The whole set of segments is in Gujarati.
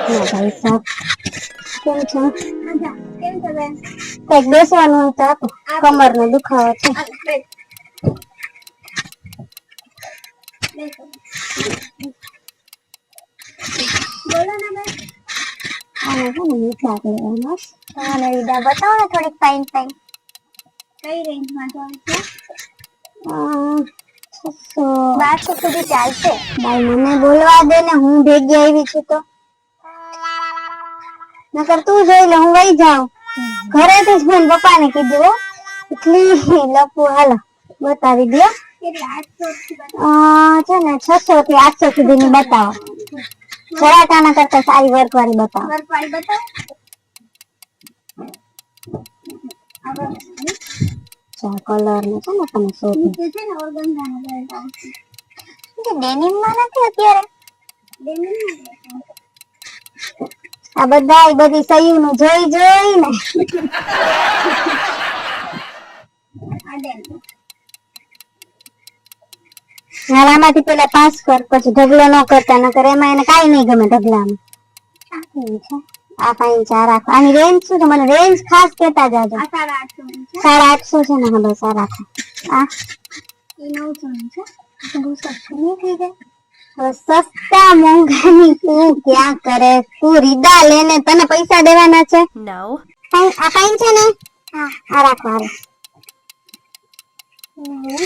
ભાઈ સાહેબ કેમ છો? કેમ છો બેન? કઈક બેસવાનું હોય તો આપો, કમર નો દુખાવો છે. બોલો ને બેન. આને છે ને મીઠા લેવાના. મને વિડા બતાવો ને થોડીક ફાઇન ફાઇન. કઈ રેન્જમાં જોઈ છે? 1200 સુધી ચાલશે. ભાઈ મને બોલવા દે ને, હું ભેગી આવી છું તો. નકર તું જોઈ લે, હું વઈ જાઉં. ઘરેથી જ ફોન પપ્પા ને કીધું હો. એટલી લપુ હાલો બતાવી દો. છે ને 600 થી 800 સુધી ની બતાવો. થોડા કાના કરતા સારી વર્ક વાળી બતાવો. વર્ક વાળી બતાવો. કલર ને છે ને તમે શોધો. છે ને ઓર્ગન્ઝાનો બેલ્ટ આવશે. કે ડેનિમ માં નથી અત્યારે. ડેનિમ આ બધી સહી નું જોઈ ને આમાંથી પેલા પાસ કર, પછી ઢગલો ન કરતા, નકર એમાં એને કાઈ નહીં ગમે ઢગલામાં. આ ફાઈન છે, આ રાખો. આની રેન્જ શું છે? મને રેન્જ ખાસ કેતા જાજો. 850 છે ને? હા બસ આ રાખો. આ એ 900 છે. બહુ સસ્તું નહીં થઈ જાય? સસ્તા મોંઘાની તું ક્યાં કરે? તું રીદા લેને, તને પૈસા દેવાના છે? આ ફાઈન છે ને? હા આ રાખો. હાલો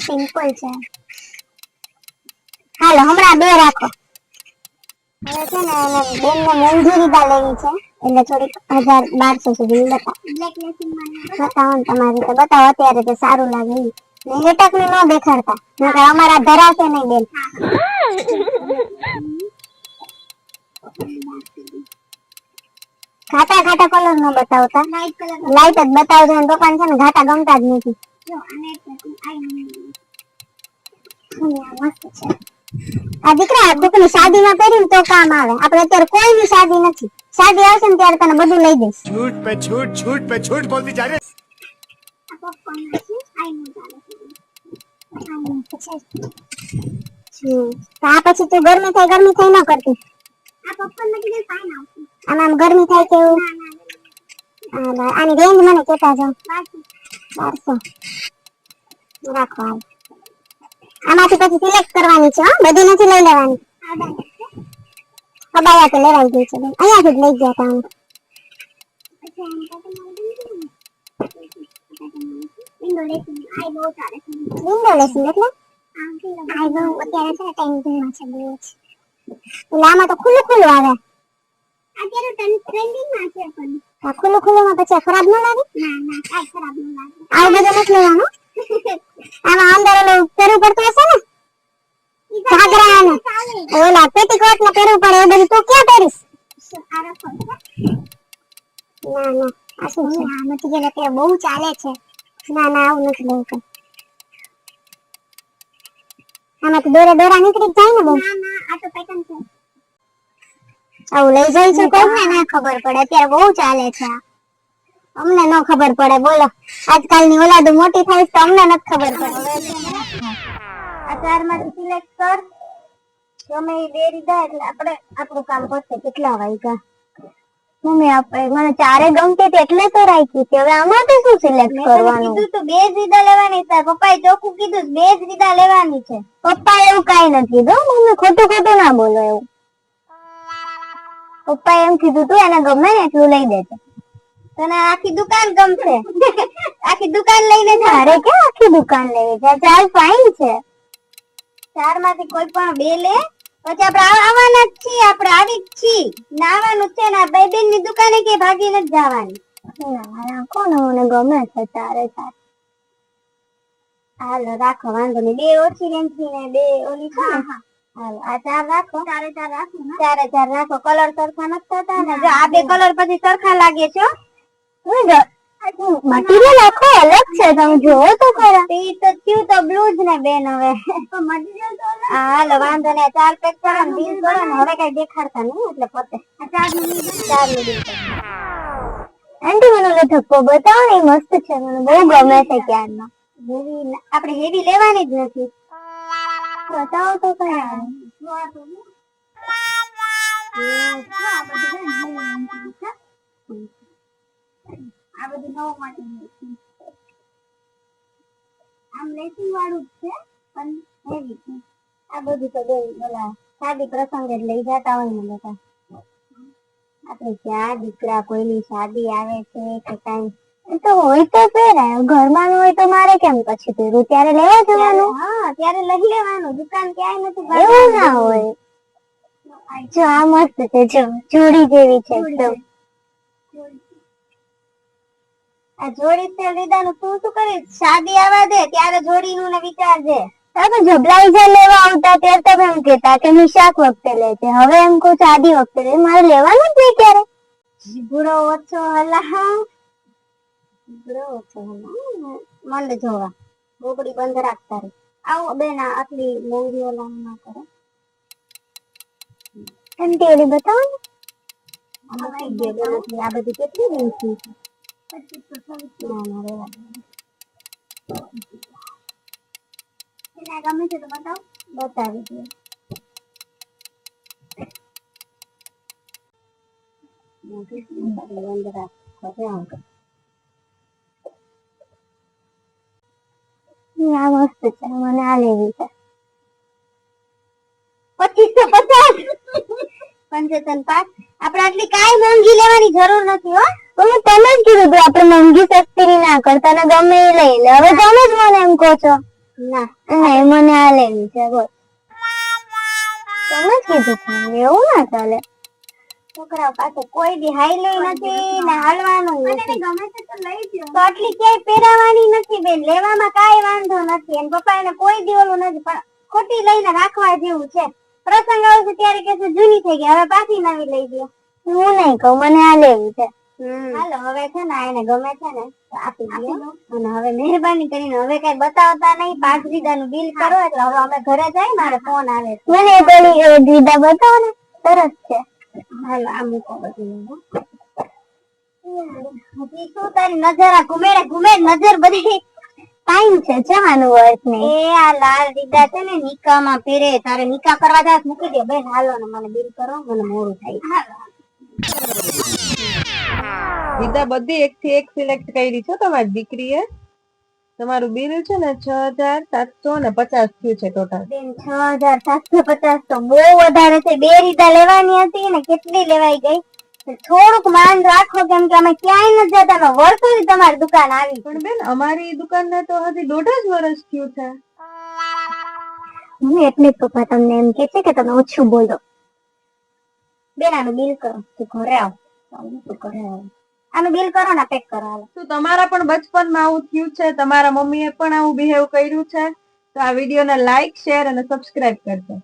સિમ્પલ છે. હાલો હમણાં 2 રાખો. હવે છે ને બેન ને મોંઘી રીદા લેવી છે, એટલે થોડીક 1200 સુધી બતાવો. બ્લેક લેસિંગ માં બતાવો ને તમારી રીતે બતાવો, અત્યારે તો સારું લાગે. લેટક ને ન દેખાડતા, નકર અમારા ધરાશે નહીં બેન. ઘાટા કલર નો બતાવતા, લાઈટ જ બતાવજો. અને પપ્પાને છે ને ઘાટા ગમતા જ નથી. જો આને મસ્ત છે આ દીકરા. કોકની શાદીમાં પહેરીને તો કામ આવે. આપણે અત્યારે કોઈની શાદી નથી. શાદી આવશે ને ત્યારે તને બધું લઈ દઈશ. झूठ पे झूठ, झूठ पे झूठ बोलती जा रही है. આ પછી તું ગરમી થાય ન કરતી. આમાં ગરમી થાય કેવું? આની રેન્જ મને કેતા જાવ. 1200 રાખો. આમાંથી પછી સિલેક્ટ કરવાની છે, બધી નથી લઈ લેવાની. અબાયા તો લેવાઈ ગઈ છે બેન, અહીંયાથી જ લઈ ગયા તા. વિન્ડો લેસિંગ એટલે અત્યારે છે ને ટ્રેન્ડિંગમાં છે બહુ જ. એટલે આમાં તો ખુલ્લું આવે. અત્યારે ટ્રેન્ડિંગમાં છે પણ ખુલ્લું માં પછી ખરાબ ન લાગે? ના કાઈ ખરાબ ન લાગે. આવું બધું નથી લેવાનું. આમાં અંદર ઓલું પહેરવું પડતું હશે ને, ઘાઘરા ને ઓલા પેટીકોટ ને પહેરવું પડે. એ બધું તું ક્યાં પહેરીશ? આ રાખો. ના આ શું છે? આ મટીરિયલ અત્યારે બહુ ચાલે છે. ના આવું નથી લેવું કઈ. આમાં તો દોરા નીકળી જાય ને બહુ. ના આ તો પેટર્ન છે. આવું લઈ જાય છે કોઈ? કોઈને ના ખબર પડે, અત્યારે બહુ ચાલે છે. અમને ન ખબર પડે. બોલો, આજકાલની ઓલાદો મોટી થાય તો અમને નથી ખબર પડે. આ ચારમાંથી સિલેક્ટ કર. ગમે એ 2 રીધા એટલે આપણે આપણું કામ પતે. કેટલા વાગ્યા? મમ્મી મને ચારે ગમતી હતી એટલે તો રાખી હતી. હવે આમાંથી શું સિલેક્ટ કરવાનું? કીધું તો 2 જ રીધા લેવાની. તાર પપ્પાએ ચોખ્ખું કીધું 2 જ રીધા લેવાની છે. પપ્પા એવું કાઈ નથી કીધું. મમ્મી ખોટું ના બોલો એવું. પપ્પાએ એમ કીધું તું એને ગમે ને એટલું લઈ દેજે. તને આખી દુકાન ગમશે. આખી દુકાન લઈને જા. અરે કે આખી દુકાન લેવી છે? ચાલ ફાઈન છે. 4 માંથી કોઈ પણ 2 લે. પછી આપણે આવવાના જ છીએ, આપણે આવી જ છીએ. નાવાનું છે ને બે બેન ની દુકાને કે ભાગી નથી જવાની. ના કોને મને ગમે છે ચારે. હાલો રાખો, વાંધો નહીં. 2 ઓછી રેન્જ ની ને 2 ઓલી છે. હાલો આ 4 રાખો. ચારે ચાર રાખો. કલર સરખા નથી થતા ને. જો આ 2 કલર પછી સરખા લાગે છે. મટીરિયલ આખો અલગ છે, તમે જોવો તો ખરા. ઈ તો થયું તો બ્લુ જ ને બેન. હવે મટીરિયલ તો અલગ. હાલો વાંધો નહીં. 4 પેક કરો ને બિલ કરો ને. હવે કઈ દેખાડતા નહીં એટલે પોતે 4 નું બિલ. આંટી મને ઓલો ધક્કો બતાવો ને, મસ્ત છે. મને બહુ ગમે છે ક્યારનો. આપણે હેવી લેવાની જ નથી. બતાવો તો ખરા. આ બધું નવું માટે આમ લેસિંગ વાળું જ છે પણ હેવી છે. આ બધું તો બોલા શાદી પ્રસંગે જ લઈ જતા હોય ને બધા. આપણે ક્યાં દીકરા કોઈની શાદી આવે છે કે કઈ તો હોય તો પહેરાય, ઘરમાં હોય તો મારે કેમ પછી પહેરવું, ત્યારે લેવા જવાનું. હા ત્યારે લઈ લેવાનું, દુકાન ક્યાંય નથી. એવું ના હોય. જો આ મસ્ત છે, જો જોડી જેવી છે એકદમ. આ જોડી છે લીધાનું તું શું કરીશ? શાદી આવવા દે ત્યારે જોડીનું ને વિચારજે. તમે જબલાઈ જ્યાં લેવા આવતા ત્યારે તમે એમ કેતા કે હું શાક વખતે લે છે, હવે એમ કહું શાદી વખતે લે, મારે લેવાનું જ નહીં ક્યારે. જીભડો ઓછો હલા, જીભડો ઓછો હલા. મંડ જોવા ગોગડી બંધ રાખતા રે. આવો બેન આટલી મોંઘી ઓલા ના કરે. એમ તે ઓલી બતાવો ને. આ બધી કેટલી રેન્જની છે? ના ના રેવા ગમે છે તો બતાવો. બતાવી દે. બંધ રાખ. આ મસ્ત છે, મને આ લેવી છે. 2550 55 આપણે આટલી કાઈ મોંઘી લેવાની જરૂર નથી હો. તમે તમે જ કીધું હતું આપણે મોંઘી સસ્તી ની ના કરતા ને ગમે એ લઈ લે. હવે તમે જ મને એમ કહો છો. ના નહીં, મને આ લેવી છે બોલ. તમે જ કીધું હતું, એવું ના ચાલે. છોકરાઓ પાસે કોઈ દી હાઈલું નથી ને હાલવાનું નથી. ગમે છે તો લઈ જો. તો આટલી ક્યાંય પહેરાવાની નથી બેન, લેવામાં કાઈ વાંધો નથી. એન પપ્પા એને કોઈ દી ઓલું નથી, પણ ખોટી લઈને રાખવા જેવું છે. પ્રસંગ આવશે ત્યારે કે જૂની થઈ ગઈ, હવે પાછી નવી લઈ દો. હું નહીં કહું, મને આ લેવી છે. હાલો હવે છે ને એને ગમે છે ને તો આપી દો. અને હવે મહેરબાની કરીને હવે કઈ બતાવતા નહીં. 5 વીઘાનું બિલ કરો એટલે હવે અમે ઘરે જાય, મારે ફોન આવે છે. મને પેલી દીદા બતાવો ને, સરસ છે. હાલો આ મૂકો બધું. હજી શું તારી નજર આ ઘુમેડે ઘુમેડ નજર બધી ટાઈમ છે, જવાનું વર્ત નહીં. એ આ લાલ દીદા છે ને નિકામાં પહેરે. તારે નિકા કરવા જાય મૂકી દે બેન. હાલો ને મને બિલ કરો, મને મોડું થાય. હાલો વિદા બધી એક થી એક સિલેક્ટ કરી છે તમારી દીકરીએ. તમારું બિલ છે ને 6750 થયું છે ટોટલ. બેન 6750 તો બહુ વધારે છે. 2 રીતા લેવાની હતી ને કેટલી લેવાઈ ગઈ. થોડુંક માન રાખો, કેમ કે અમે ક્યાંય નથી જતા. અમે વર્ષોથી તમારી દુકાન આવી. પણ બેન અમારી દુકાનને તો હજી 1.5 જ વર્ષ થયું છે. હું એટલે પપ્પા તમને એમ કે છે કે તમે ઓછું બોલો. બેન આનું બિલ કરો, તું ઘરે આવ. આનું બિલ કરો ને પેક કરો. હાલો તો તમારા પણ બચપનમાં આવું થયું છે, તમારા મમ્મીએ પણ આવું બિહેવ કર્યું છે, તો આ વિડીયોને લાઈક, શેર અને સબસ્ક્રાઇબ કરજો.